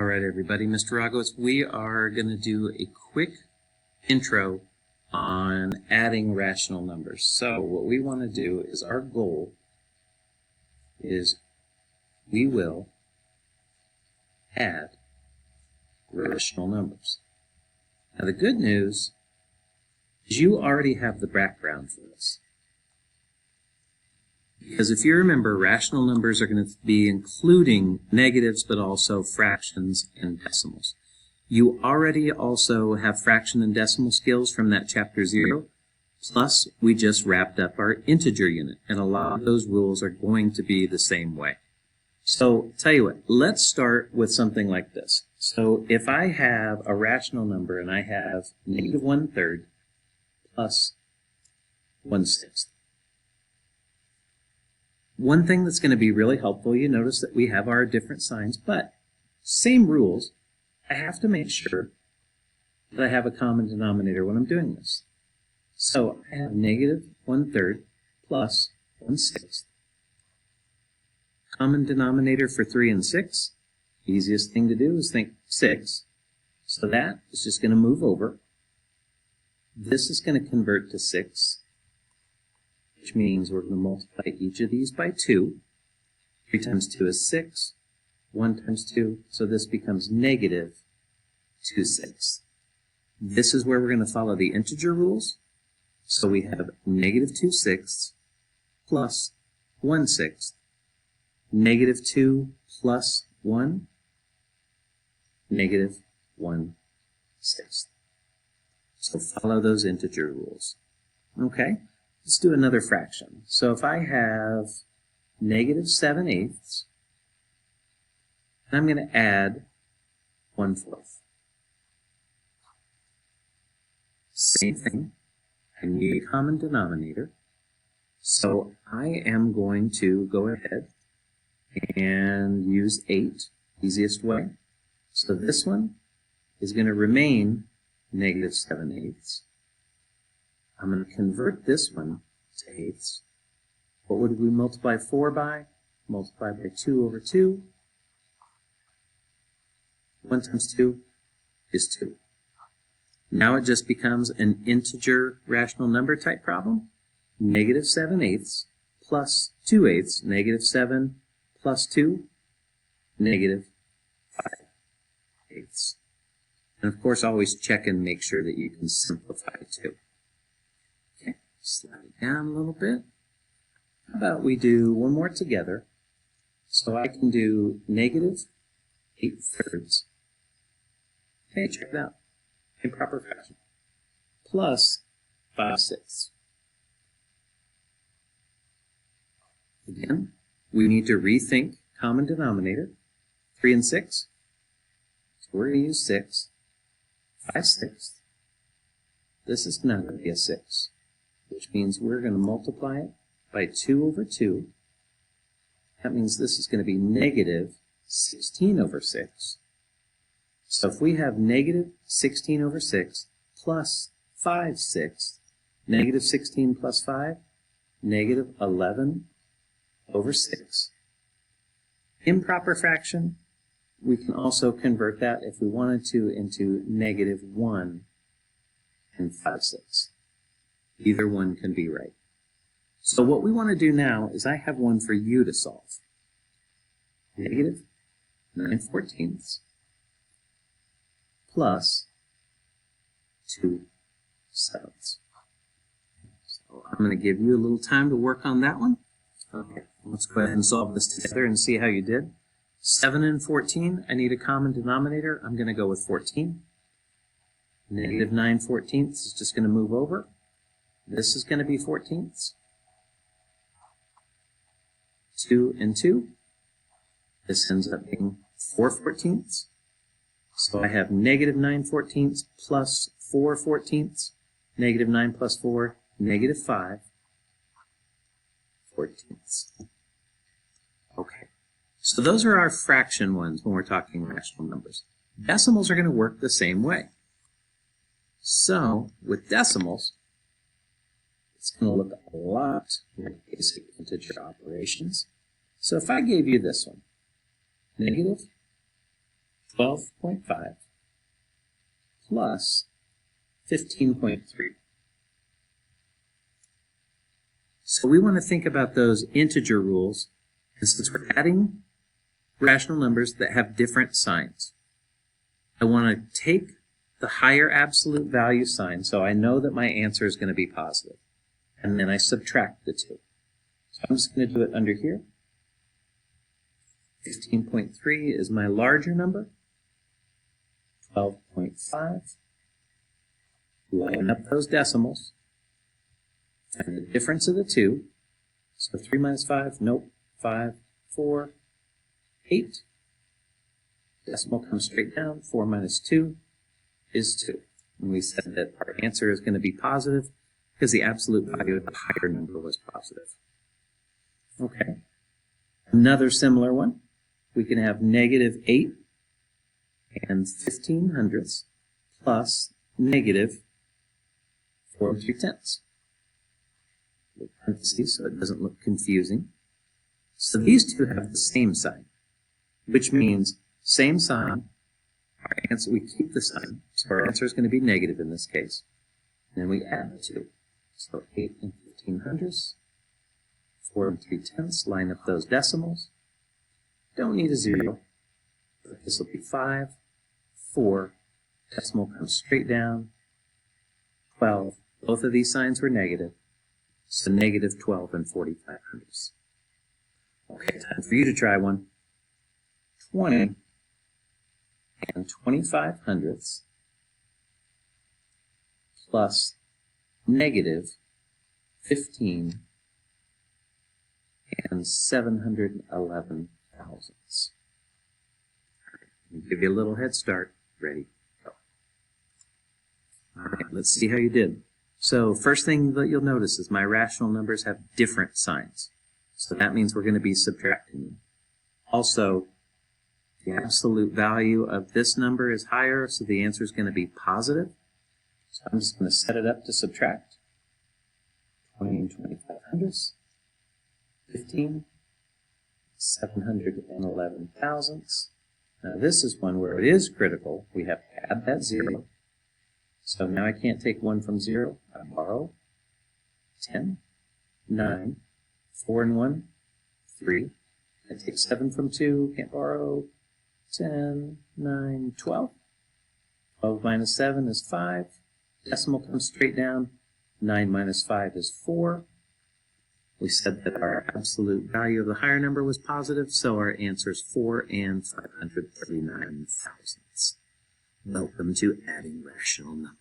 All right, everybody, Mr. Ragos, we are going to do a quick intro on adding rational numbers. So what we want to do is our goal is we will add rational numbers. Now the good news is you already have the background for this. Because if you remember, rational numbers are going to be including negatives, but also fractions and decimals. You already also have fraction and decimal skills from that chapter 0, plus we just wrapped up our integer unit, and a lot of those rules are going to be the same way. So, tell you what, let's start with something like this. So, if I have a rational number and I have negative 1/3 plus 1/6. One thing that's going to be really helpful, you notice that we have our different signs, but same rules. I have to make sure that I have a common denominator when I'm doing this. So I have negative 1/3 plus 1/6. Common denominator for 3 and 6. Easiest thing to do is think 6. So that is just going to move over. This is going to convert to 6. Which means we're going to multiply each of these by 2. 3 times 2 is 6. 1 times 2, so this becomes negative 2/6. This is where we're going to follow the integer rules. So we have negative 2/6 plus 1/6. Negative 2 plus 1, negative 1/6. So follow those integer rules. Okay? Let's do another fraction. So if I have negative 7/8, I'm going to add 1/4. Same thing. I need a common denominator. So I am going to go ahead and use 8, easiest way. So this one is going to remain negative 7/8. I'm going to convert this one to 8ths. What would we multiply 4 by? Multiply by 2 over 2. 1 times 2 is 2. Now it just becomes an integer rational number type problem. Negative 7/8 plus 2/8, negative 7 plus 2, negative 5/8. And of course, always check and make sure that you can simplify too. Slide it down a little bit. How about we do one more together? So I can do negative 8/3. Okay, check it out. Improper fraction. Plus 5/6. Again, we need to rethink common denominator. 3 and 6. So we're going to use 6. 5/6. This is not going to be a 6. Which means we're going to multiply it by 2 over 2. That means this is going to be negative 16 over 6. So if we have negative 16 over 6 plus 5/6, negative 16 plus 5, negative 11 over 6. Improper fraction, we can also convert that if we wanted to into negative 1 and 5/6. Either one can be right. So what we want to do now is I have one for you to solve. Negative 9/14 plus 2/7. So I'm going to give you a little time to work on that one. Okay, let's go ahead and solve this together and see how you did. 7 and 14, I need a common denominator. I'm going to go with 14. Negative 9/14 is just going to move over. This is going to be 14ths. 2 and 2. This ends up being 4/14. So I have negative 9/14 plus 4/14. Negative 9 plus 4, negative 5/14. Okay. So those are our fraction ones when we're talking rational numbers. Decimals are going to work the same way. So with decimals, it's going to look a lot like basic integer operations. So if I gave you this one, negative 12.5 plus 15.3. So we want to think about those integer rules, and since we're adding rational numbers that have different signs, I want to take the higher absolute value sign, so I know that my answer is going to be positive, and then I subtract the two. So I'm just going to do it under here. 15.3 is my larger number. 12.5. Line up those decimals. And the difference of the two. So 3 minus 5, nope. 5, 4, 8. Decimal comes straight down. 4 minus 2 is 2. And we said that our answer is going to be positive because the absolute value of the higher number was positive. Okay. Another similar one. We can have negative 8 and 15 hundredths plus negative 4 3/10. Parentheses so it doesn't look confusing. So these two have the same sign, which means same sign. Our answer, we keep the sign, so our answer is going to be negative in this case. And then we add the two. So 8 and 15 hundredths, 4 and 3/10, line up those decimals. Don't need a 0. But this will be 5, 4, decimal comes straight down, 12. Both of these signs were negative, so negative 12 and 45 hundredths. Okay, time for you to try one. 20 and 25 hundredths plus negative 15 and 711 thousandths. Let me give you a little head start. Ready, go. All right, let's see how you did. So first thing that you'll notice is my rational numbers have different signs. So that means we're going to be subtracting them. Also, the absolute value of this number is higher, so the answer is going to be positive. So I'm just going to set it up to subtract. 20 and 25 hundredths, 15, 711 thousandths. Now this is one where it is critical. We have to add that 0. So now I can't take 1 from 0. I borrow 10, 9, 4 and 1, 3. I take 7 from 2, can't borrow 10, 9, 12. 12 minus 7 is 5. Decimal comes straight down. 9 minus 5 is 4. We said that our absolute value of the higher number was positive, so our answer is 4 and 539 thousandths. Welcome to adding rational numbers.